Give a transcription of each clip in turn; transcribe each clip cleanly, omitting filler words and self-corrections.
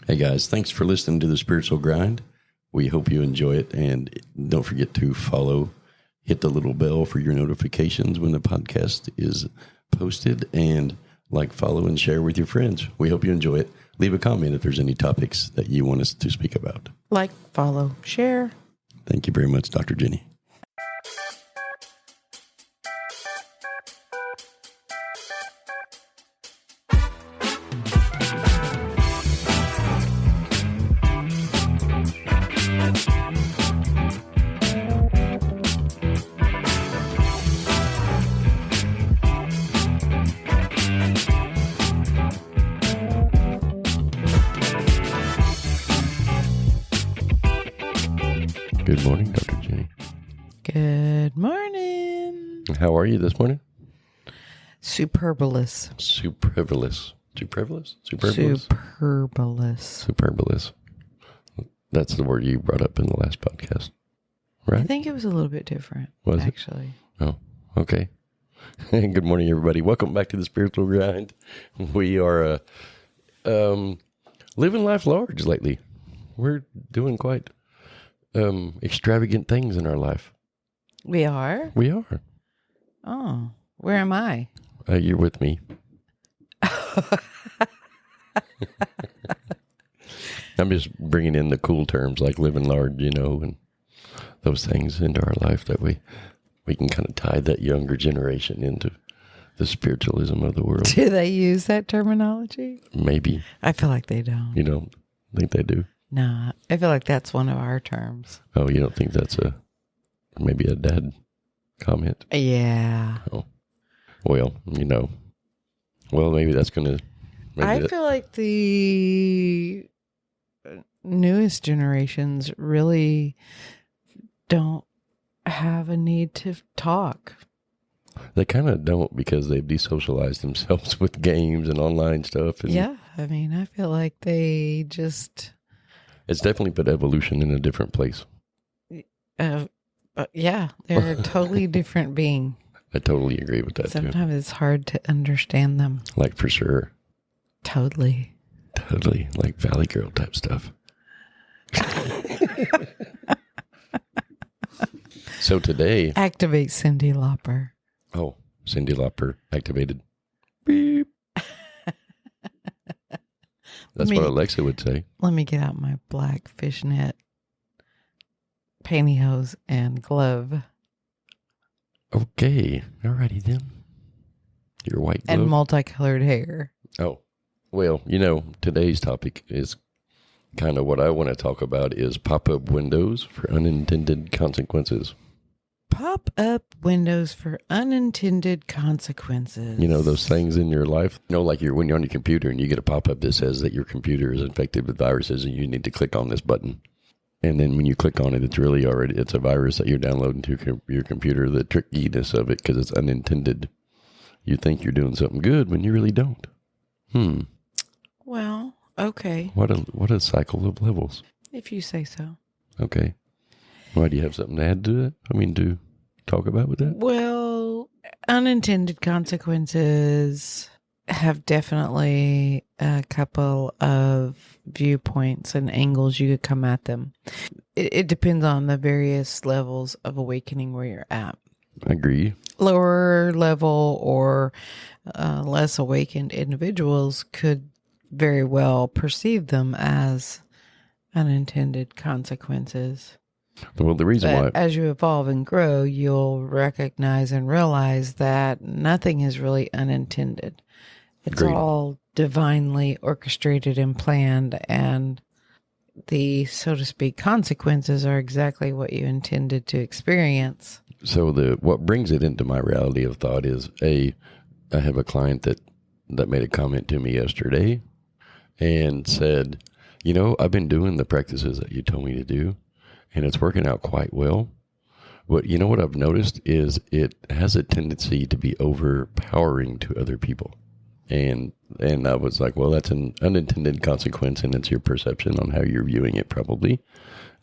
Hey guys, thanks for listening to the Spiritual Grind. We hope you enjoy it, and don't forget to follow, hit the little bell for your notifications when the podcast is posted, and follow, and share with your friends. We hope you enjoy it. Leave a comment if there's any topics that you want us to speak about. Like, follow, share. Thank you very much, Dr. Jenny. Good morning, Dr. Jenny. Good morning. How are you this morning? Superbulous. Superbulous. That's the word you brought up in the last podcast, right? I think it was a little bit different, Was it? actually. Oh, okay. Good morning, everybody. Welcome back to the Spiritual Grind. We are living life large lately. We're doing quite extravagant things in our life. We are? We are. Oh, where am I? You're with me. I'm just bringing in the cool terms like living large, and those things into our life that we can kind of tie that younger generation into the spiritualism of the world. Do they use that terminology? Maybe. I feel like they don't. You don't think they do? Nah, I feel like that's one of our terms. Oh, you don't think that's maybe a dad comment? Yeah. Oh, well, maybe that's going to... I feel like the newest generations really don't have a need to talk. They kind of don't, because they've desocialized themselves with games and online stuff. And yeah, I mean, I feel like they just... It's definitely put evolution in a different place. Yeah, they're a totally different being. I totally agree with that, Sometimes it's hard to understand them. Like, for sure. Totally. Like Valley Girl type stuff. So today... Activate Cyndi Lauper. Oh, Cyndi Lauper activated. Beep. That's what Alexa would say. Let me get out my black fishnet pantyhose and glove. Okay. Alrighty then. Your white glove. And multicolored hair. Oh. Well, today's topic is kind of what I want to talk about is pop-up windows for unintended consequences. Pop-up windows for unintended consequences. Those things in your life. Like when you're on your computer and you get a pop-up that says that your computer is infected with viruses and you need to click on this button. And then when you click on it, it's a virus that you're downloading to your computer. The trickiness of it, because it's unintended. You think you're doing something good when you really don't. Well, okay. What a cycle of levels. If you say so. Okay. Why, do you have something to add to that? To talk about with that? Well, unintended consequences have definitely a couple of viewpoints and angles you could come at them. It depends on the various levels of awakening where you're at. I agree. Lower level or less awakened individuals could very well perceive them as unintended consequences. Well, the reason why... As you evolve and grow, you'll recognize and realize that nothing is really unintended. It's Agreed. All divinely orchestrated and planned, and the, so to speak, consequences are exactly what you intended to experience. So what brings it into my reality of thought is, I have a client that made a comment to me yesterday and said, I've been doing the practices that you told me to do, and it's working out quite well. But what I've noticed is it has a tendency to be overpowering to other people. And I was like, well, that's an unintended consequence, and it's your perception on how you're viewing it, probably,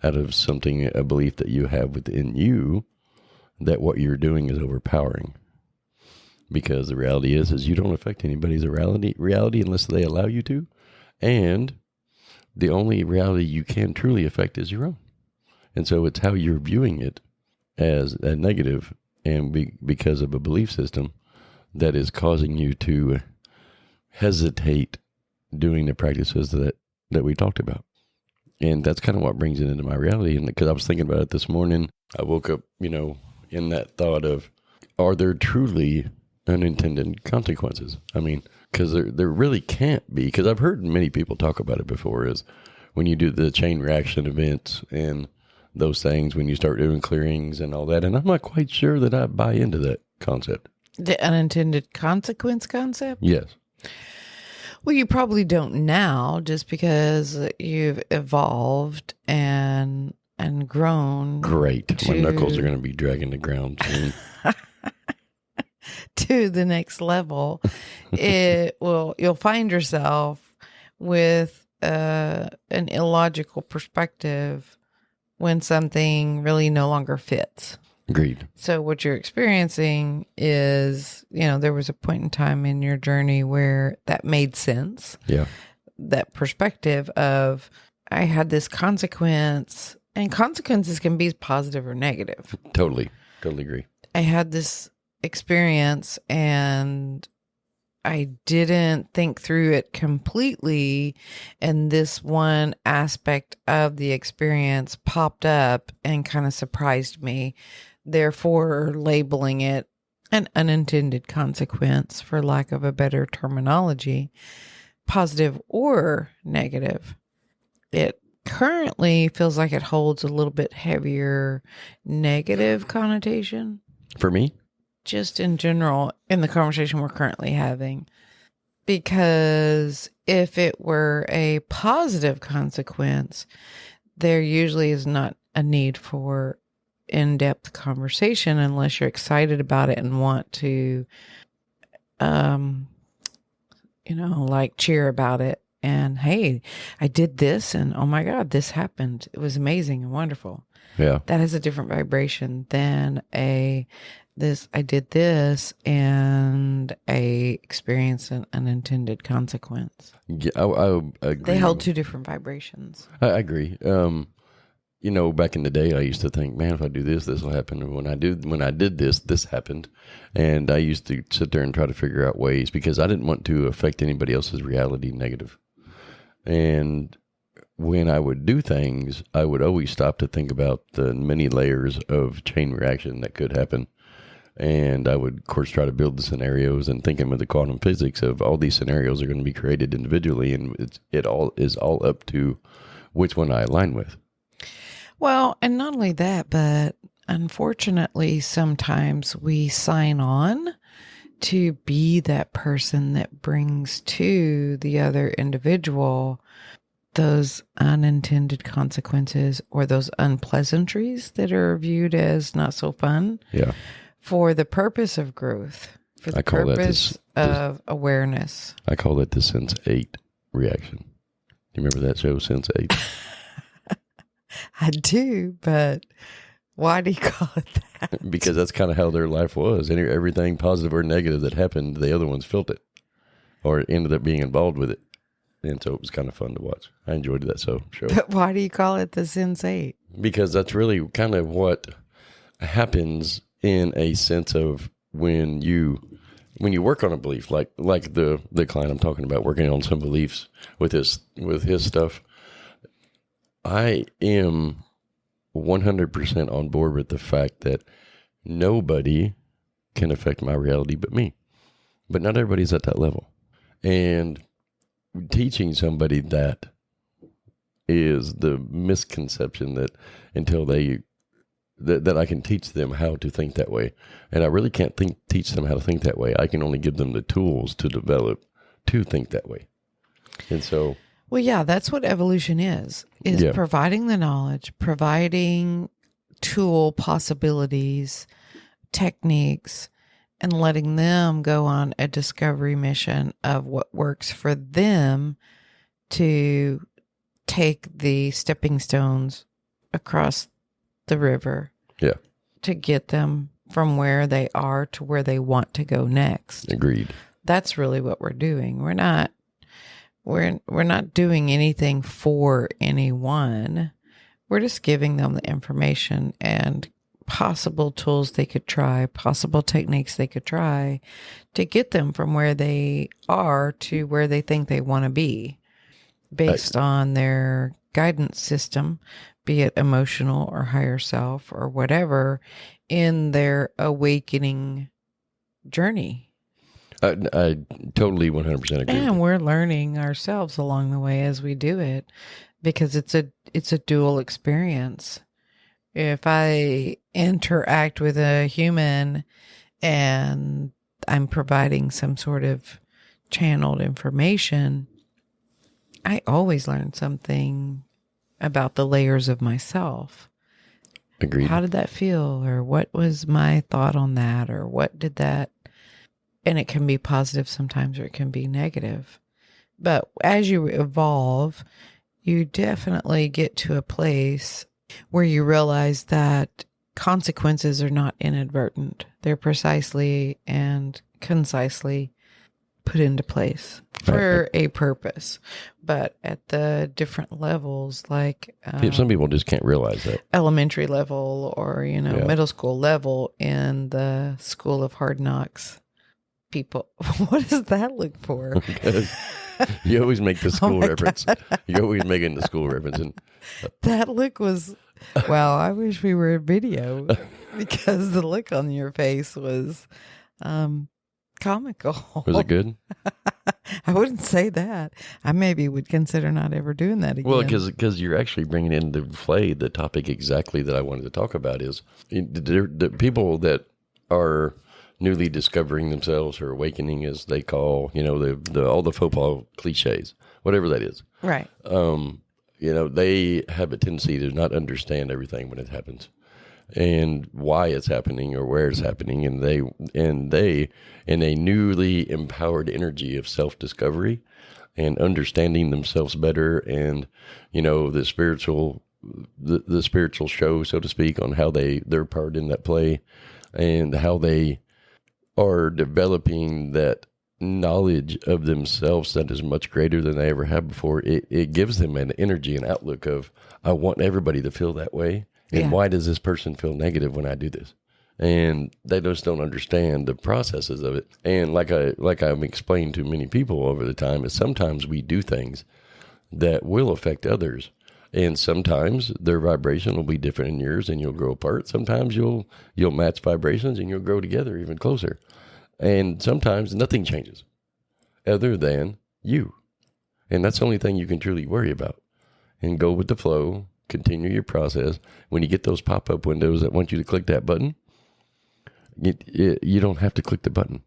out of a belief that you have within you that what you're doing is overpowering. Because the reality is you don't affect anybody's reality unless they allow you to. And the only reality you can truly affect is your own. And so it's how you're viewing it as a negative and because of a belief system that is causing you to hesitate doing the practices that we talked about. And that's kind of what brings it into my reality. And because I was thinking about it this morning, I woke up, in that thought of, are there truly unintended consequences? I mean, because there really can't be, because I've heard many people talk about it before, is when you do the chain reaction events and those things, when you start doing clearings and all that. And I'm not quite sure that I buy into that concept. The unintended consequence concept? Yes. Well, you probably don't now, just because you've evolved and grown. Great. My knuckles are going to be dragging the ground soon. To the next level. You'll find yourself with an illogical perspective when something really no longer fits. Agreed. So what you're experiencing is, there was a point in time in your journey where that made sense. Yeah. That perspective of, I had this consequence, and consequences can be positive or negative. Totally agree. I had this experience and I didn't think through it completely, and this one aspect of the experience popped up and kind of surprised me, therefore labeling it an unintended consequence, for lack of a better terminology, positive or negative. It currently feels like it holds a little bit heavier negative connotation. For me? Just in general, in the conversation we're currently having. Because if it were a positive consequence, there usually is not a need for in-depth conversation unless you're excited about it and want to, cheer about it. And, hey, I did this, and oh my God, this happened. It was amazing and wonderful. Yeah. That has a different vibration than I did this and I experienced an unintended consequence. Yeah, I agree. They hold two different vibrations. I agree. Back in the day, I used to think, man, if I do this, this will happen. And when I did this, this happened. And I used to sit there and try to figure out ways, because I didn't want to affect anybody else's reality negative. And when I would do things, I would always stop to think about the many layers of chain reaction that could happen. And I would, of course, try to build the scenarios and thinking with the quantum physics of all these scenarios are going to be created individually. And it all is all up to which one I align with. Well, and not only that, but unfortunately, sometimes we sign on to be that person that brings to the other individual those unintended consequences or those unpleasantries that are viewed as not so fun. Yeah. For the purpose of growth, for the purpose of awareness. I call it the Sense 8 reaction. Do you remember that show, Sense 8? I do, but why do you call it that? Because that's kind of how their life was. Everything positive or negative that happened, the other ones felt it or ended up being involved with it. And so it was kind of fun to watch. I enjoyed that show. But why do you call it the Sense 8? Because that's really kind of what happens in a sense of when you work on a belief, like the client I'm talking about, working on some beliefs with his stuff. I am 100% on board with the fact that nobody can affect my reality but me. But not everybody's at that level. And teaching somebody that is the misconception that until that I can teach them how to think that way. And I really can't teach them how to think that way. I can only give them the tools to develop to think that way. And so... Well, yeah, that's what evolution is providing the knowledge, providing tool possibilities, techniques, and letting them go on a discovery mission of what works for them to take the stepping stones across the river. Yeah. To get them from where they are to where they want to go next. Agreed. That's really what we're doing. We're not we're not doing anything for anyone. We're just giving them the information and possible tools they could try, possible techniques they could try to get them from where they are to where they think they want to be based on their guidance system, be it emotional or higher self or whatever, in their awakening journey. I totally 100% agree. And we're learning ourselves along the way as we do it, because it's a dual experience. If I interact with a human and I'm providing some sort of channeled information, I always learn something about the layers of myself. Agreed. How did that feel? Or what was my thought on that? Or what did that? And it can be positive sometimes, or it can be negative. But as you evolve, you definitely get to a place where you realize that consequences are not inadvertent. They're precisely and concisely put into place for a purpose. But at the different levels, like some people just can't realize that. Elementary level or, middle school level in the School of Hard Knocks people. What does that look for? You always make the school reference. You're always making the school reference. And that look was, wow, I wish we were a video because the look on your face was comical. Was it good? I wouldn't say that. I maybe would consider not ever doing that again. Well, because you're actually bringing into play the topic exactly that I wanted to talk about is the people that are newly discovering themselves or awakening, as they call, all the football cliches, whatever that is. Right. They have a tendency to not understand everything when it happens and why it's happening or where it's happening. And they, in a newly empowered energy of self-discovery and understanding themselves better and, the spiritual show, so to speak, on how their part in that play and how they are developing that knowledge of themselves that is much greater than they ever have before. It gives them an energy and outlook of, I want everybody to feel that way. And why does this person feel negative when I do this? And they just don't understand the processes of it. And like I've explained to many people over the time, is sometimes we do things that will affect others. And sometimes their vibration will be different than yours and you'll grow apart. Sometimes you'll match vibrations and you'll grow together even closer. And sometimes nothing changes other than you. And that's the only thing you can truly worry about. And go with the flow, continue your process. When you get those pop-up windows that want you to click that button, you don't have to click the button.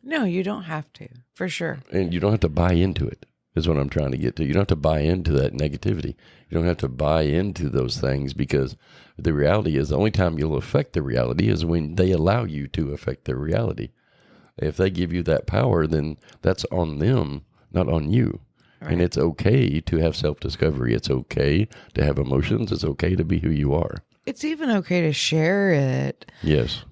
No, you don't have to, for sure. And you don't have to buy into it, is what I'm trying to get to. You don't have to buy into that negativity. You don't have to buy into those things, because the reality is the only time you'll affect the reality is when they allow you to affect the reality. If they give you that power, then that's on them, not on you. Right. And it's okay to have self-discovery. It's okay to have emotions. It's okay to be who you are. It's even okay to share it. Yes.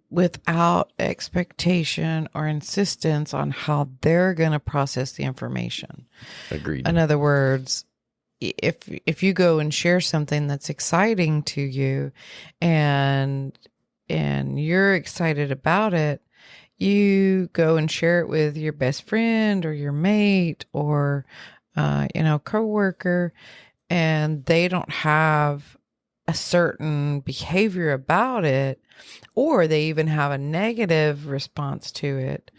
Without expectation or insistence on how they're going to process the information. Agreed. In other words, if you go and share something that's exciting to you and you're excited about it, you go and share it with your best friend or your mate or, coworker, and they don't have a certain behavior about it, or they even have a negative response to it.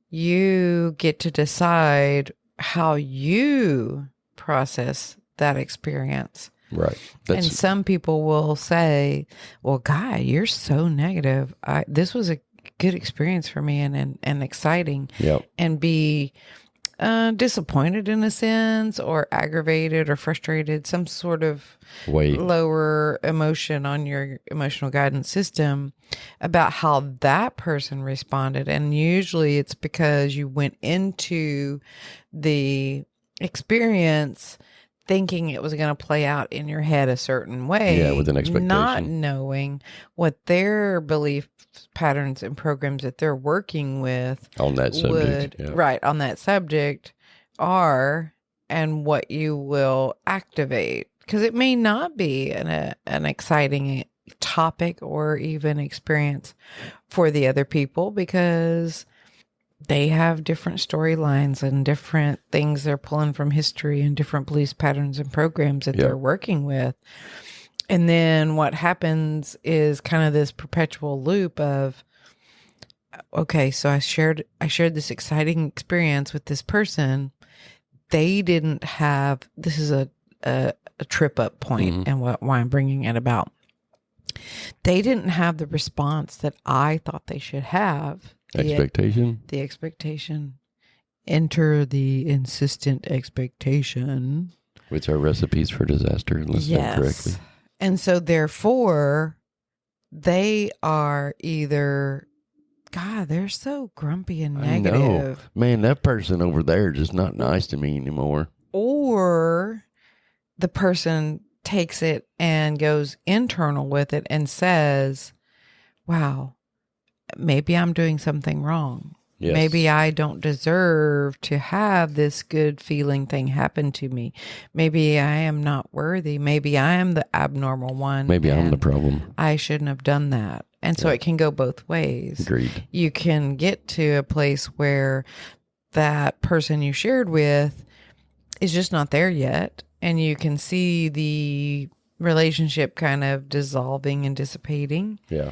You get to decide how you process that experience. Right. And some people will say, well, Guy, you're so negative. This was a good experience for me and exciting. Yep. And be disappointed in a sense, or aggravated or frustrated, some sort of lower emotion on your emotional guidance system about how that person responded. And usually it's because you went into the experience thinking it was going to play out in your head a certain way. Yeah, with an expectation. Not knowing what their belief patterns and programs that they're working with on that subject. right, on that subject are and what you will activate. Because it may not be an exciting topic or even experience for the other people, because they have different storylines and different things they're pulling from history and different beliefs, patterns, and programs that they're working with. And then what happens is kind of this perpetual loop of, okay, so I shared this exciting experience with this person. They didn't have, this is a trip up point, and why I'm bringing it about. They didn't have the response that I thought they should have. The expectation. Enter the insistent expectation. Which are recipes for disaster, unless done correctly. And so therefore, they are either, God, they're so grumpy and negative. I know. Man, that person over there is just not nice to me anymore. Or the person takes it and goes internal with it and says, wow, maybe I'm doing something wrong. Yes. Maybe I don't deserve to have this good feeling thing happen to me. Maybe I am not worthy. Maybe I am the abnormal one. Maybe I'm the problem. I shouldn't have done that. And so it can go both ways. Agreed. You can get to a place where that person you shared with is just not there yet. And you can see the relationship kind of dissolving and dissipating. Yeah.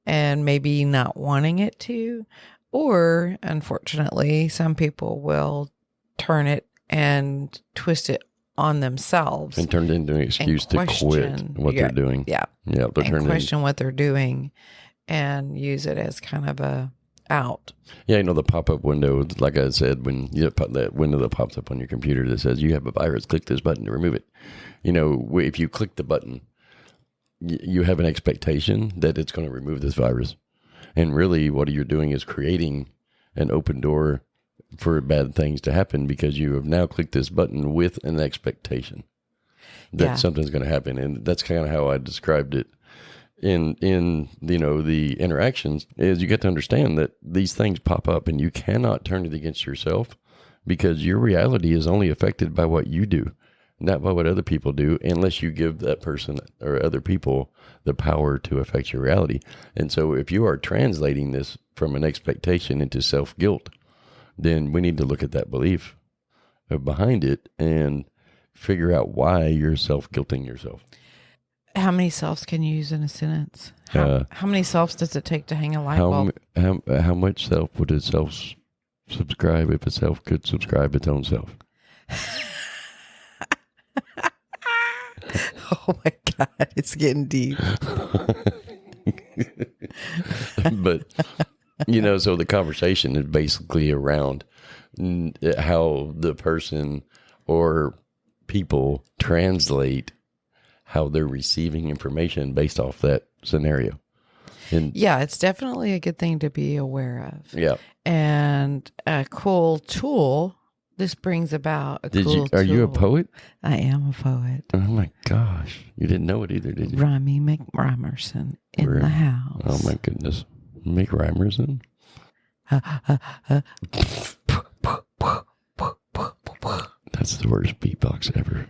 And maybe not wanting it to. Or, unfortunately, some people will turn it and twist it on themselves. And turn it into an excuse to quit what they're doing. Yeah. Yeah. And question what they're doing and use it as kind of a out. Yeah, you know, the pop-up window, like I said, when you put that window that pops up on your computer that says you have a virus, click this button to remove it. You know, if you click the button, you have an expectation that it's going to remove this virus. And really what you're doing is creating an open door for bad things to happen, because you have now clicked this button with an expectation that something's going to happen. And that's kind of how I described it in you know, the interactions, is you get to understand that these things pop up and you cannot turn it against yourself, because your reality is only affected by what you do, not by what other people do, unless you give that person or other people the power to affect your reality. And so if you are translating this from an expectation into self-guilt, then we need to look at that belief behind it and figure out why you're self-guilting yourself. How many selves can you use in a sentence? How many selves does it take to hang a light bulb? How much self would a self subscribe if a self could subscribe its own self? Oh my God, it's getting deep. But, you know, so the conversation is basically around how the person or people translate how they're receiving information based off that scenario. And yeah, it's definitely a good thing to be aware of. Yeah. And a cool tool. This brings about a cool tool. Are you a poet? I am a poet. Oh my gosh. You didn't know it either, did you? Rhymy McRhymerson in the house. Oh my goodness. McRhymerson? That's the worst beatbox ever.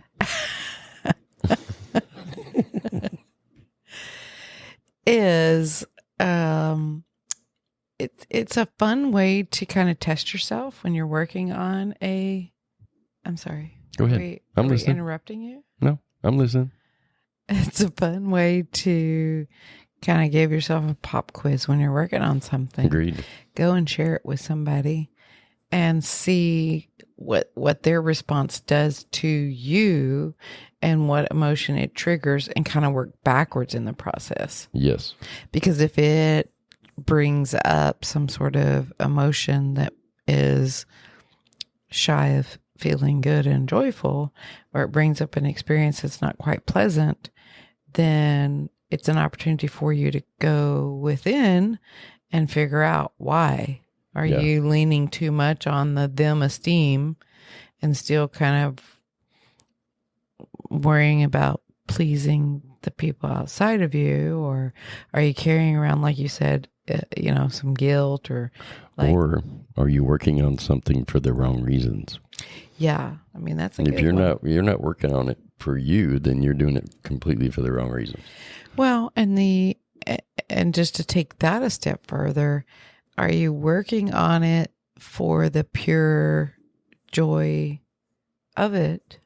Is it's a fun way to kind of test yourself when you're working on I'm sorry. Go ahead. I'm listening. Interrupting you? No, I'm listening. It's a fun way to kind of give yourself a pop quiz when you're working on something. Agreed. Go and share it with somebody and see what their response does to you and what emotion it triggers, and kind of work backwards in the process. Yes. Because if it brings up some sort of emotion that is shy of feeling good and joyful, or it brings up an experience that's not quite pleasant, then it's an opportunity for you to go within and figure out why. Are you leaning too much on the them esteem and still kind of worrying about pleasing the people outside of you? Or are you carrying around, like you said, some guilt, or are you working on something for the wrong reasons? Yeah. I mean, that's a If good you're one. you're not working on it for you, then you're doing it completely for the wrong reason. Well, and just to take that a step further, are you working on it for the pure joy of it?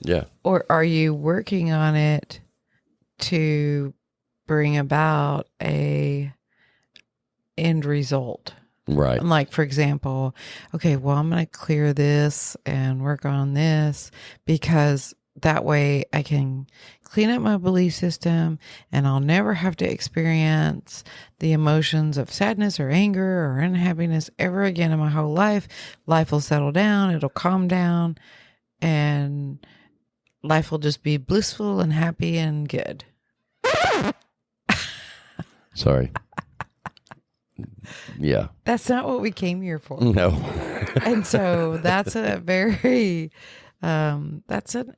Yeah. Or are you working on it to bring about a end result? Right. Like, for example, okay, well, I'm going to clear this and work on this because that way I can clean up my belief system and I'll never have to experience the emotions of sadness or anger or unhappiness ever again in my whole life. Life will settle down, it'll calm down, and life will just be blissful and happy and good. Sorry. Yeah. That's not what we came here for. No. And so that's a very, that's an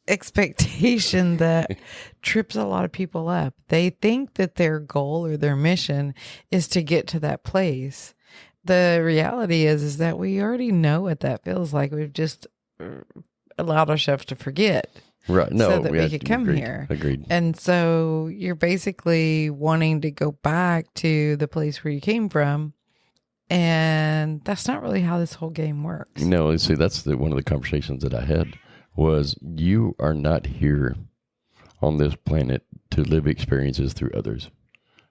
expectation that trips a lot of people up. They think that their goal or their mission is to get to that place. The reality is that we already know what that feels like. We've just allowed ourselves to forget. Right. No. So that we could come here. Agreed. And so you're basically wanting to go back to the place where you came from. And that's not really how this whole game works. No, see, that's one of the conversations that I had was you are not here on this planet to live experiences through others.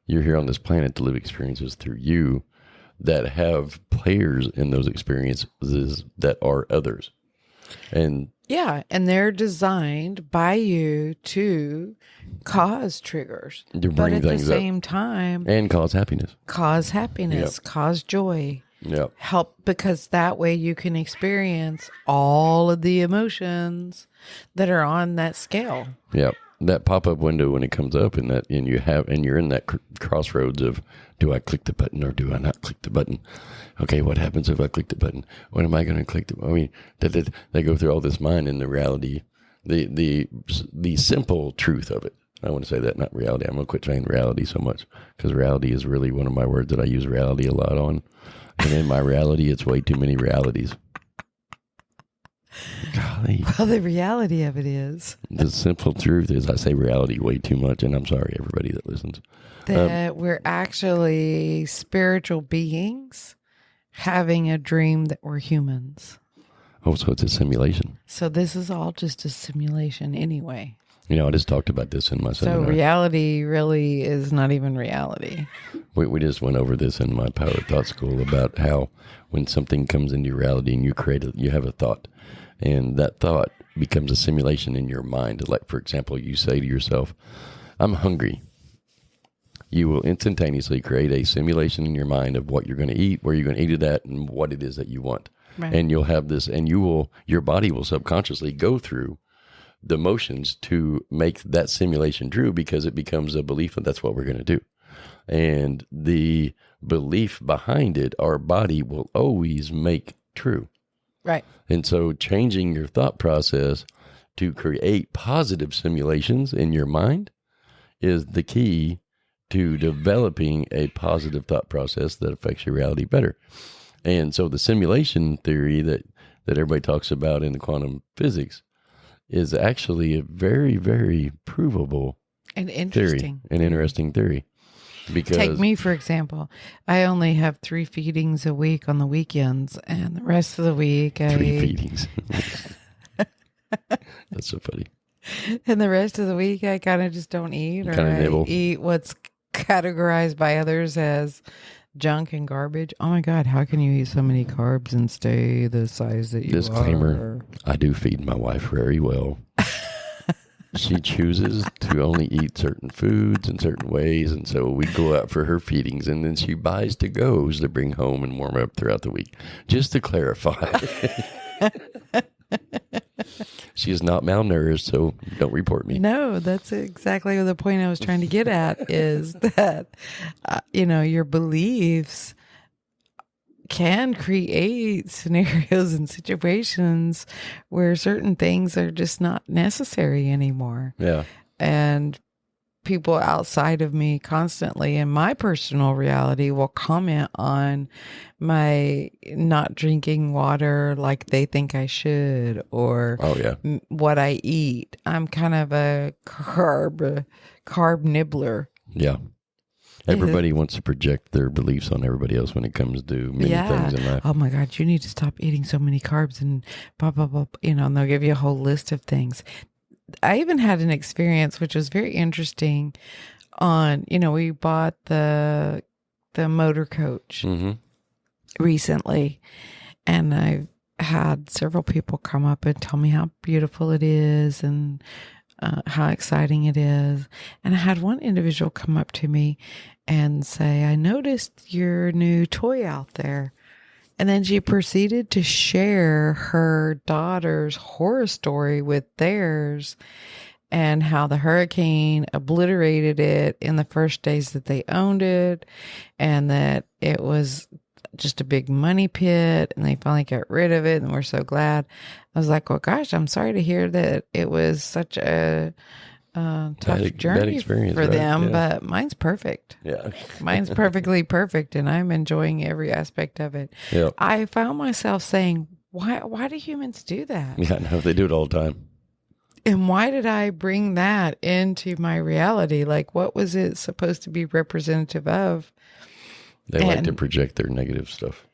You're here on this planet to live experiences through you that have players in those experiences that are others. And yeah, and they're designed by you to cause triggers, but at the same time, and cause happiness, yep. Cause joy, yep. Help, because that way you can experience all of the emotions that are on that scale. Yep. That pop-up window when it comes up and you're in that crossroads of, do I click the button or do I not click the button? Okay, what happens if I click the button? When am I going to click I mean, they go through all this mind, and the reality, the simple truth of it. I want to say that, not reality. I'm going to quit saying reality so much because reality is really one of my words that I use reality a lot on. And in my reality, it's way too many realities. Golly. Well, the reality of it is, the simple truth is I say reality way too much, and I'm sorry, everybody that listens. That we're actually spiritual beings having a dream that we're humans. Oh, so it's a simulation. So this is all just a simulation anyway. You know, I just talked about this in my seminar. So reality really is not even reality. We just went over this in my Power of Thought school about how when something comes into your reality and you have a thought, and that thought becomes a simulation in your mind. Like, for example, you say to yourself, I'm hungry. You will instantaneously create a simulation in your mind of what you're going to eat, where you're going to eat it at, and what it is that you want. Right. And you'll have this, and your body will subconsciously go through the motions to make that simulation true because it becomes a belief that that's what we're going to do. And the belief behind it, our body will always make true. Right. And so changing your thought process to create positive simulations in your mind is the key to developing a positive thought process that affects your reality better. And so the simulation theory that everybody talks about in the quantum physics is actually a very, very provable and interesting theory, an interesting theory. Because take me, for example. I only have 3 feedings a week on the weekends, and the rest of the week 3 feedings. That's so funny. And the rest of the week I kind of just don't eat, or I eat what's categorized by others as junk and garbage. Oh my God, how can you eat so many carbs and stay the size that you Disclaimer, are? I do feed my wife very well. She chooses to only eat certain foods in certain ways, and so we go out for her feedings, and then she buys to-goes to bring home and warm up throughout the week. Just to clarify. She is not malnourished, so don't report me. No, that's exactly the point I was trying to get at, is that, your beliefs can create scenarios and situations where certain things are just not necessary anymore. Yeah. And people outside of me constantly in my personal reality will comment on my not drinking water like they think I should, or Oh yeah. what I eat. I'm kind of a carb nibbler. Yeah. Everybody wants to project their beliefs on everybody else when it comes to many things in life. Oh my God, you need to stop eating so many carbs and blah, blah, blah. And they'll give you a whole list of things. I even had an experience which was very interesting on, we bought the motor coach recently, and I've had several people come up and tell me how beautiful it is and how exciting it is. And I had one individual come up to me and say, I noticed your new toy out there. And then she proceeded to share her daughter's horror story with theirs, and how the hurricane obliterated it in the first days that they owned it, and that it was just a big money pit, and they finally got rid of it, and we're so glad. I was like, well, gosh, I'm sorry to hear that it was such a tough journey for them, but mine's perfect. Yeah. Mine's perfectly perfect, and I'm enjoying every aspect of it. Yep. I found myself saying, why do humans do that? Yeah, no, they do it all the time. And why did I bring that into my reality? Like, what was it supposed to be representative of? They like to project their negative stuff.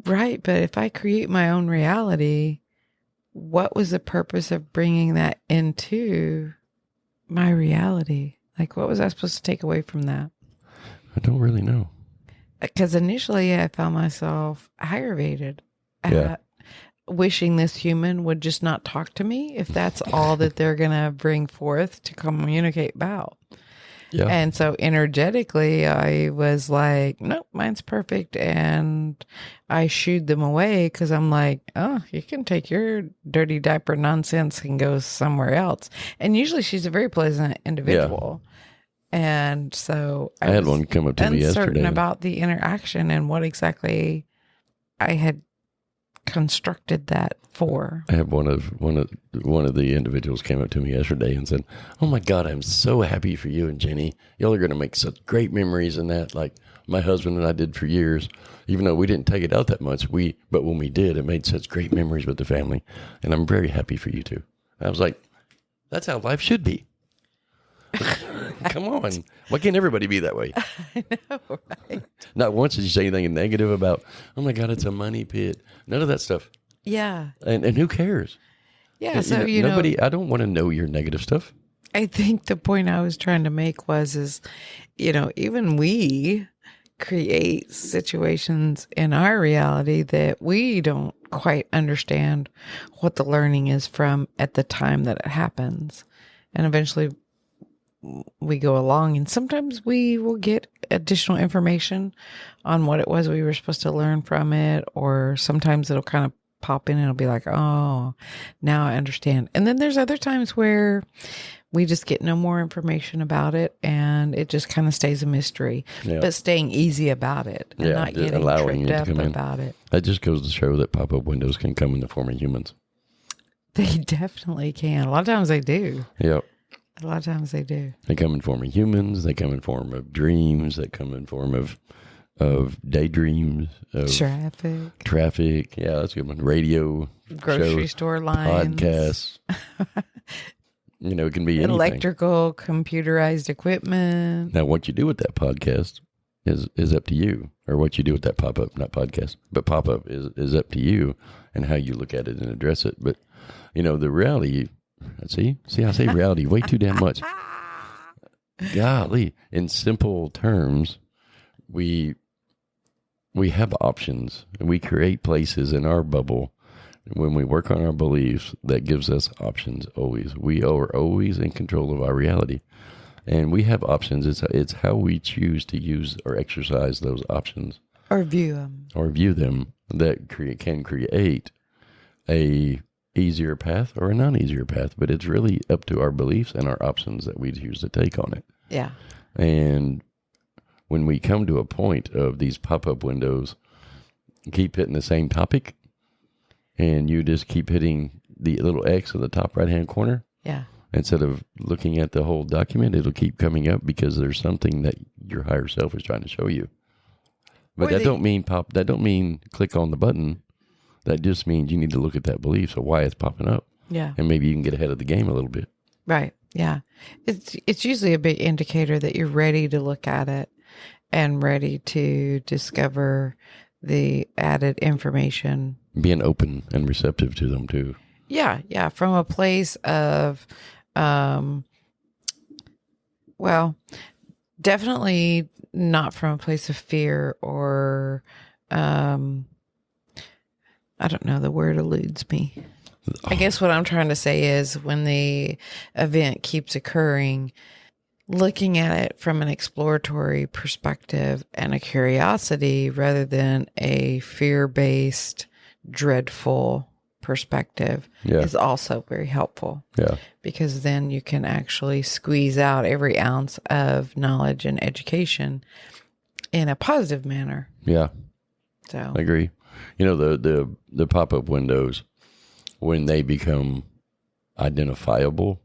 Right, but if I create my own reality, what was the purpose of bringing that into my reality? Like, what was I supposed to take away from that? I don't really know. Because initially I found myself aggravated at wishing this human would just not talk to me if that's all that they're going to bring forth to communicate about. Yeah. And so energetically, I was like, nope, mine's perfect. And I shooed them away because I'm like, oh, you can take your dirty diaper nonsense and go somewhere else. And usually she's a very pleasant individual. Yeah. And so I had one come up to me yesterday. Uncertain about the interaction and what exactly I had constructed that for. I have one of the individuals came up to me yesterday and said, "Oh my God, I'm so happy for you and Jenny. Y'all are going to make such great memories in that, like my husband and I did for years. Even though we didn't take it out that much, but when we did, it made such great memories with the family. And I'm very happy for you too." And I was like, "That's how life should be." Come on. Why can't everybody be that way? I know, right? Not once did you say anything negative about, oh my God, it's a money pit. None of that stuff. Yeah. And who cares? Yeah. So, nobody, I don't want to know your negative stuff. I think the point I was trying to make is, even we create situations in our reality that we don't quite understand what the learning is from at the time that it happens. And eventually we go along, and sometimes we will get additional information on what it was we were supposed to learn from it, or sometimes it'll kind of pop in and it'll be like, oh, now I understand. And then there's other times where we just get no more information about it, and it just kind of stays a mystery, but staying easy about it and not getting tripped up about it. That just goes to show that pop-up windows can come in the form of humans. They definitely can. A lot of times they do. Yep. A lot of times they do. They come in form of humans. They come in form of dreams. They come in form of daydreams. Of traffic. Yeah, that's a good one. Radio. Grocery store lines. Podcasts. It can be anything. Electrical, computerized equipment. Now, what you do with that podcast is up to you. Or what you do with that pop-up, not podcast, but pop-up is up to you and how you look at it and address it. But, the reality... See, I say reality way too damn much. Golly, in simple terms, we have options, and we create places in our bubble when we work on our beliefs that gives us options. Always, we are always in control of our reality, and we have options. It's how we choose to use or exercise those options, or view them that can create a easier path or a non-easier path, but it's really up to our beliefs and our options that we choose to take on it. Yeah. And when we come to a point of these pop-up windows, keep hitting the same topic, and you just keep hitting the little X in the top right-hand corner. Yeah. instead of looking at the whole document, it'll keep coming up because there's something that your higher self is trying to show you. But that don't mean click on the button. That just means you need to look at that belief. So why it's popping up. Yeah. And maybe you can get ahead of the game a little bit. Right. Yeah. It's usually a big indicator that you're ready to look at it and ready to discover the added information. Being open and receptive to them too. Yeah. Yeah. From a place of, well, definitely not from a place of fear or, I don't know, the word eludes me. I guess what I'm trying to say is when the event keeps occurring, looking at it from an exploratory perspective and a curiosity rather than a fear-based, dreadful perspective is also very helpful. Yeah. Because then you can actually squeeze out every ounce of knowledge and education in a positive manner. Yeah. So I agree. You know, the pop-up windows, when they become identifiable,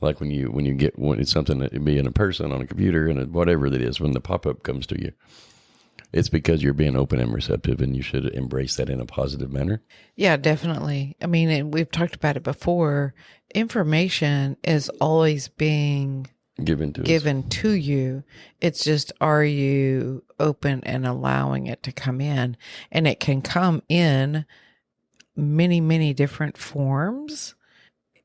like when it's something that be in a person, on a computer, and whatever that is, when the pop-up comes to you, it's because you're being open and receptive, and you should embrace that in a positive manner. Yeah, definitely. I mean, and we've talked about it before. Information is always being given to you. It's just, are you open and allowing it to come in? And it can come in many, many different forms,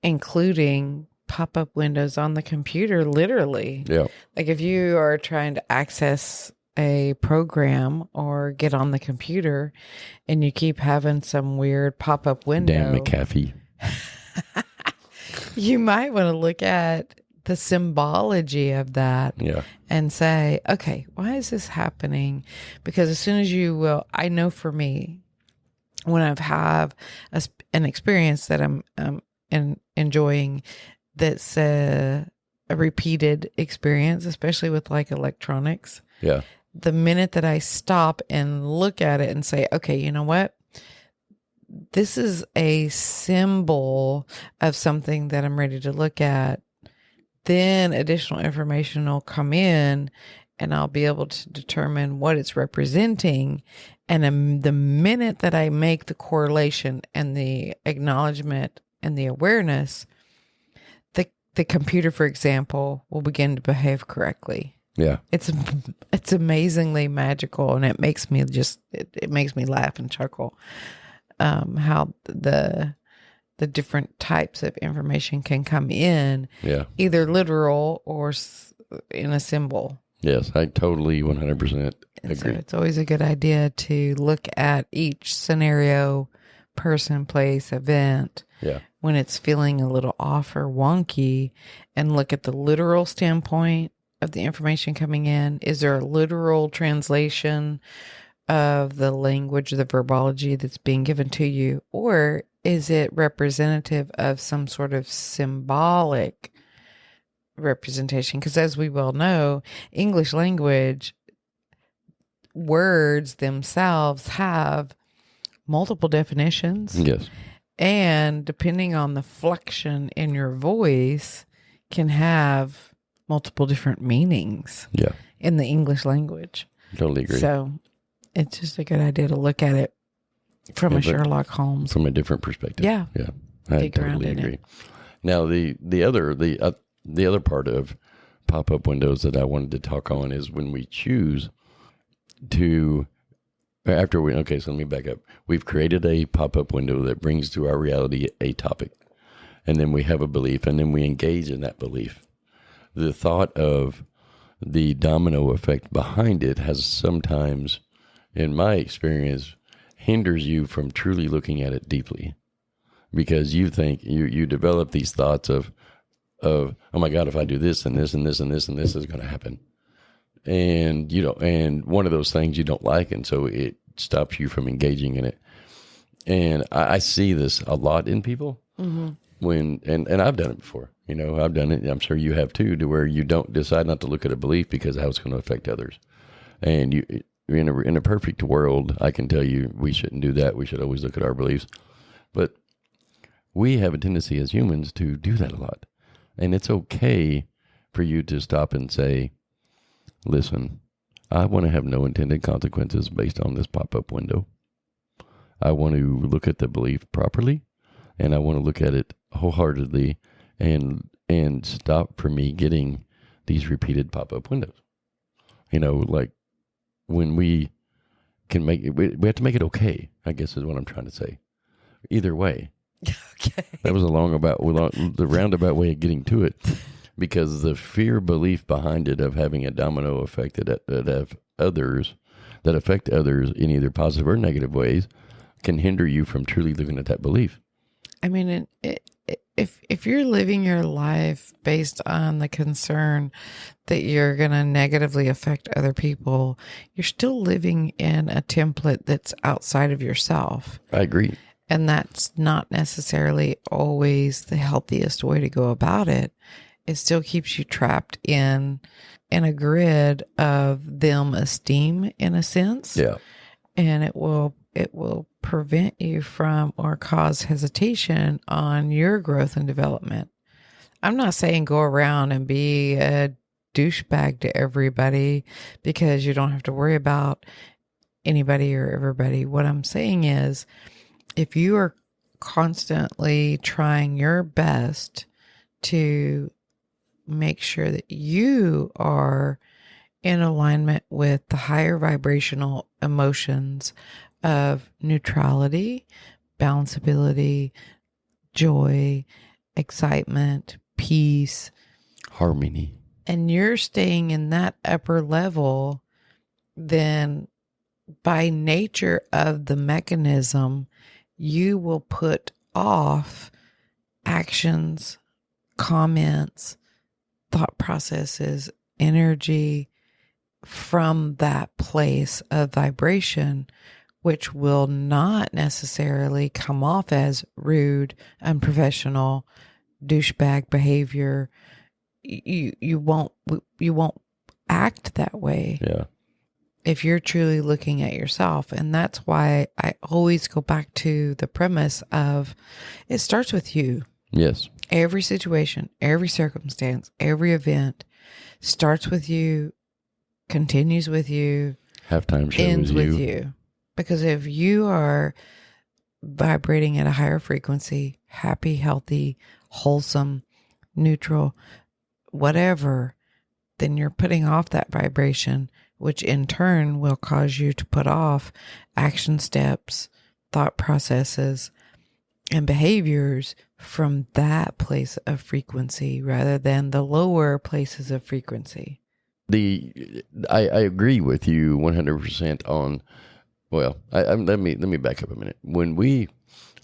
including pop-up windows on the computer, literally. Yeah. Like if you are trying to access a program or get on the computer and you keep having some weird pop-up window. Damn McAfee. You might want to look at the symbology of that and say, okay, why is this happening? Because as soon as you will, I know for me, when I've had an experience that I'm enjoying that's a repeated experience, especially with like electronics. Yeah. The minute that I stop and look at it and say, okay, you know what? This is a symbol of something that I'm ready to look at. Then additional information will come in and I'll be able to determine what it's representing. And the minute that I make the correlation and the acknowledgement and the awareness, the computer, for example, will begin to behave correctly. Yeah. It's amazingly magical, and it makes me it makes me laugh and chuckle. How the different types of information can come in, either literal or in a symbol. Yes, I totally 100% agree. So it's always a good idea to look at each scenario, person, place, event, when it's feeling a little off or wonky, and look at the literal standpoint of the information coming in. Is there a literal translation of the language, the verbology that's being given to you, or is it representative of some sort of symbolic representation? Because as we well know, English language words themselves have multiple definitions. Yes. And depending on the flexion in your voice can have multiple different meanings in the English language. Totally agree. So it's just a good idea to look at it from a Sherlock Holmes. From a different perspective. Yeah. Yeah. I totally agree. Now, the other part of pop-up windows that I wanted to talk on is when we choose to, so let me back up. We've created a pop-up window that brings to our reality a topic, and then we have a belief, and then we engage in that belief. The thought of the domino effect behind it has sometimes, in my experience, hinders you from truly looking at it deeply, because you think you develop these thoughts of, oh my God, if I do this and this and this and this and this is going to happen. And, and one of those things you don't like. And so it stops you from engaging in it. And I see this a lot in people and I've done it before, I've done it. I'm sure you have too, to where you don't decide not to look at a belief because of how it's going to affect others. And in a perfect world, I can tell you, we shouldn't do that. We should always look at our beliefs, but we have a tendency as humans to do that a lot. And it's okay for you to stop and say, listen, I want to have no intended consequences based on this pop-up window. I want to look at the belief properly, and I want to look at it wholeheartedly and stop for me getting these repeated pop-up windows. Like when we can make it, we have to make it okay, I guess is what I'm trying to say. Either way. Okay. That was the roundabout way of getting to it, because the fear belief behind it of having a domino effect that affect others in either positive or negative ways can hinder you from truly living at that belief. I mean, if you're living your life based on the concern that you're going to negatively affect other people, you're still living in a template that's outside of yourself. I agree. And that's not necessarily always the healthiest way to go about it. It still keeps you trapped in a grid of them esteem, in a sense. Yeah. And it will prevent you from or cause hesitation on your growth and development. I'm not saying go around and be a douchebag to everybody, because you don't have to worry about anybody or everybody. What I'm saying is, if you are constantly trying your best to make sure that you are in alignment with the higher vibrational emotions of neutrality, balanceability, joy, excitement, peace, harmony, and you're staying in that upper level, then by nature of the mechanism, you will put off actions, comments, thought processes, energy from that place of vibration, which will not necessarily come off as rude, unprofessional, douchebag behavior. You won't act that way. Yeah. If you're truly looking at yourself. And that's why I always go back to the premise of it starts with you. Yes. Every situation, every circumstance, every event starts with you, continues with you, halftime show ends with you. Because if you are vibrating at a higher frequency, happy, healthy, wholesome, neutral, whatever, then you're putting off that vibration, which in turn will cause you to put off action steps, thought processes, and behaviors from that place of frequency rather than the lower places of frequency. I agree with you 100% on, well, let me back up a minute. When we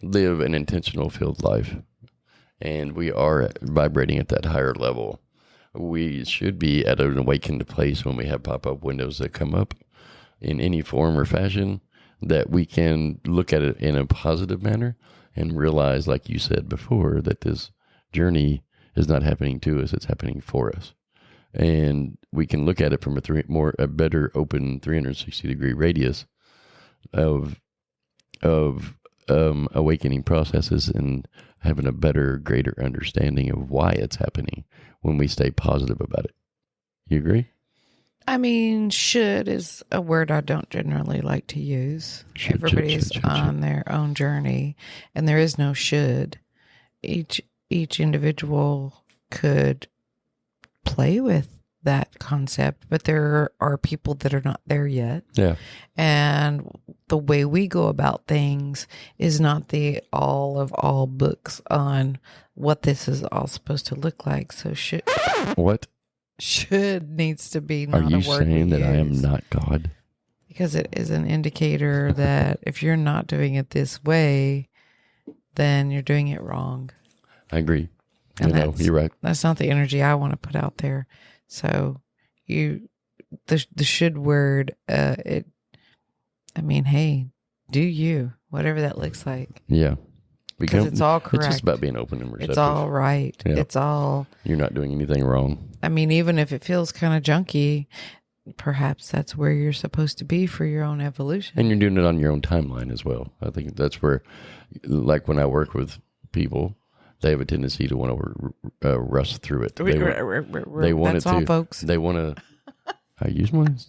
live an intentional filled life and we are vibrating at that higher level, we should be at an awakened place when we have pop-up windows that come up in any form or fashion, that we can look at it in a positive manner and realize, like you said before, that this journey is not happening to us, it's happening for us. And we can look at it from a better open 360-degree radius of awakening processes and having a better, greater understanding of why it's happening when we stay positive about it. You agree? I mean, should is a word I don't generally like to use. Everybody's on their own journey, and there is no should. Each individual could play with that concept, but there are people that are not there yet. Yeah. And the way we go about things is not the all of all books on what this is all supposed to look like. So should needs to be not a word. Are you saying that I am not God? Because it is an indicator that if you're not doing it this way, then you're doing it wrong. I agree. And you're right. That's not the energy I want to put out there. So the should word, hey, do you, whatever that looks like. Yeah. Because it's all correct. It's just about being open and receptive. It's all right. Yeah. It's all. You're not doing anything wrong. I mean, even if it feels kind of junky, perhaps that's where you're supposed to be for your own evolution. And you're doing it on your own timeline as well. I think that's where, like when I work with people, they have a tendency to want to rush through it. They want That's it all, to, folks. They want to. I use one.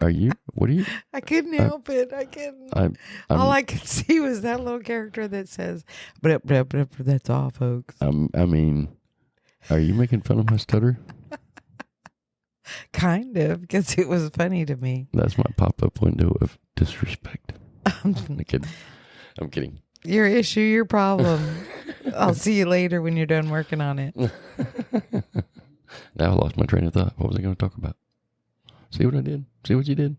Are you? What are you? I couldn't help it. I couldn't. All I could see was that little character that says, "That's all, folks." I mean, are you making fun of my stutter? Kind of, because it was funny to me. That's my pop-up window of disrespect. I'm kidding. I'm kidding. Your issue, your problem. I'll see you later when you're done working on it. Now I lost my train of thought. What was I going to talk about? See what I did? See what you did?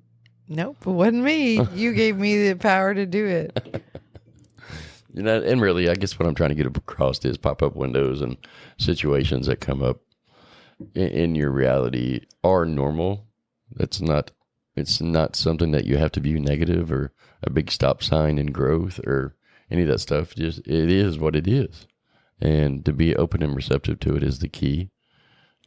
Nope, it wasn't me. You gave me the power to do it. And really, I guess what I'm trying to get across is pop-up windows and situations that come up in your reality are normal. It's not something that you have to view negative or a big stop sign in growth or any of that stuff. Just it is what it is, and to be open and receptive to it is the key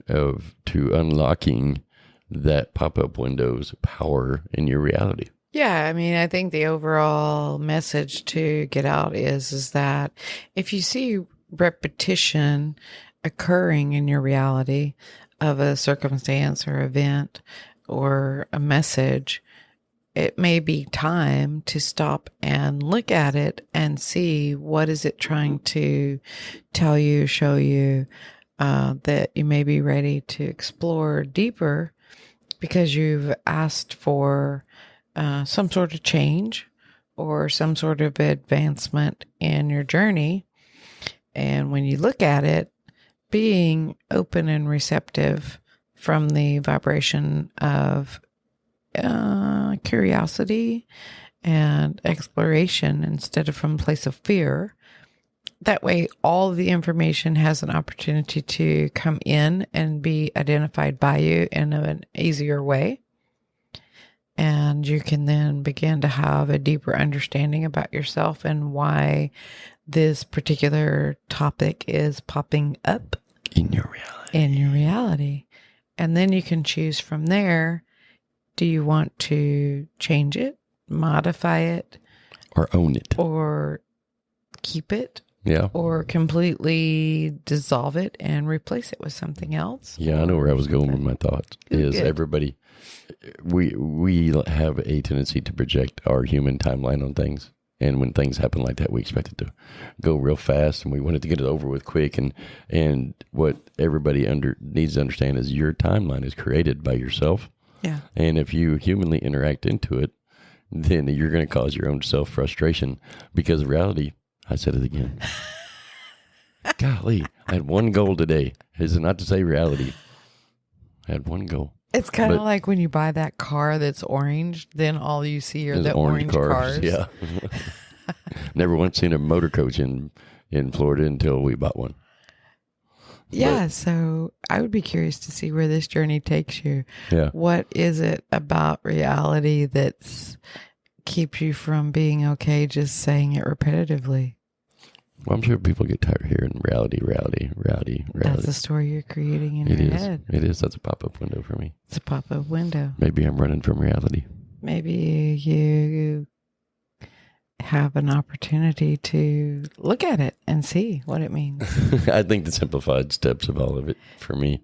to unlocking that pop-up window's power in your reality. Yeah, I mean, I think the overall message to get out is that if you see repetition occurring in your reality of a circumstance or event or a message, it may be time to stop and look at it and see what is it trying to tell you, show you, that you may be ready to explore deeper because you've asked for some sort of change or some sort of advancement in your journey. And when you look at it, being open and receptive from the vibration of curiosity and exploration instead of from a place of fear. That way, all of the information has an opportunity to come in and be identified by you in an easier way. And you can then begin to have a deeper understanding about yourself and why this particular topic is popping up in your reality. And then you can choose from there. Do you want to change it, modify it, or own it, or keep it? Yeah. Or completely dissolve it and replace it with something else? Yeah, I know where I was going with my thoughts. Is everybody, we have a tendency to project our human timeline on things. And when things happen like that, we expect it to go real fast and we want it to get it over with quick. And what everybody needs to understand is your timeline is created by yourself. Yeah. And if you humanly interact into it, then you're going to cause your own self-frustration because reality, I said it again. Golly, I had one goal today. Is it not to say reality? I had one goal. It's kind of like when you buy that car that's orange, then all you see are the orange cars. Yeah. Never once seen a motor coach in Florida until we bought one. Yeah, so I would be curious to see where this journey takes you. Yeah. What is it about reality that keeps you from being okay just saying it repetitively? Well, I'm sure people get tired of hearing reality. That's the story you're creating in your head. It is. That's a pop-up window for me. It's a pop-up window. Maybe I'm running from reality. Maybe you have an opportunity to look at it and see what it means. I think the simplified steps of all of it for me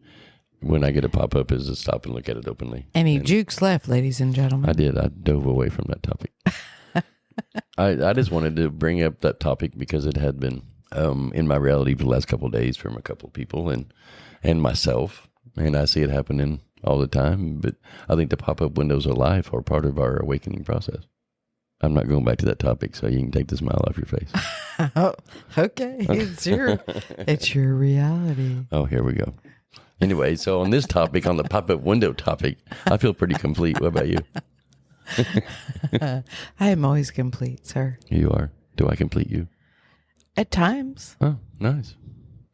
when I get a pop-up is to stop and look at it openly. Any jukes left, ladies and gentlemen? I did. I dove away from that topic. I just wanted to bring up that topic because it had been in my reality for the last couple of days from a couple of people and myself. And I see it happening all the time. But I think the pop-up windows of life are part of our awakening process. I'm not going back to that topic, so you can take the smile off your face. Oh, okay. It's your reality. Oh, here we go. Anyway, so on this topic, on the pop-up window topic, I feel pretty complete. What about you? I am always complete, sir. You are. Do I complete you? At times. Oh, nice.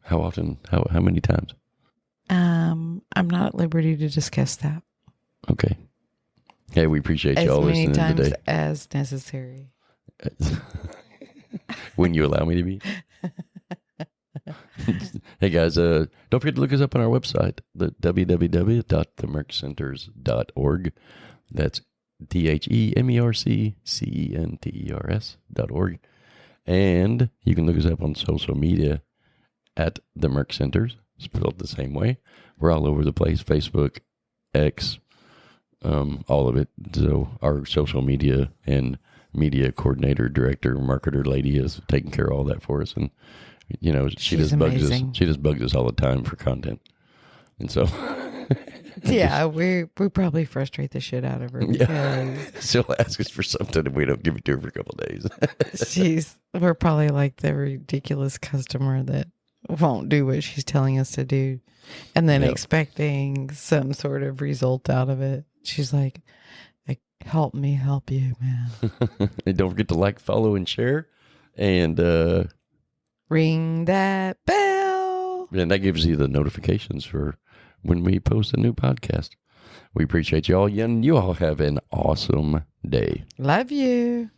How often? How many times? I'm not at liberty to discuss that. Okay. Hey, we appreciate you all listening today. As many times as necessary. When you allow me to be. Hey guys, don't forget to look us up on our website, the www.themerccenters.org. That's Themerccenters.org. And you can look us up on social media at the Merck Centers, spelled the same way. We're all over the place, Facebook, X, all of it. So our social media and media coordinator, director, marketer lady is taking care of all that for us. And, you know, she She's just bugs us. amazing. She just bugs us all the time for content. And so... Yeah, we probably frustrate the shit out of her because she'll ask us for something and we don't give it to her for a couple of days. we're probably like the ridiculous customer that won't do what she's telling us to do and then expecting some sort of result out of it. She's like, help me help you, man. And don't forget to like, follow, and share. And ring that bell. And that gives you the notifications for when we post a new podcast. We appreciate you all, and you all have an awesome day. Love you.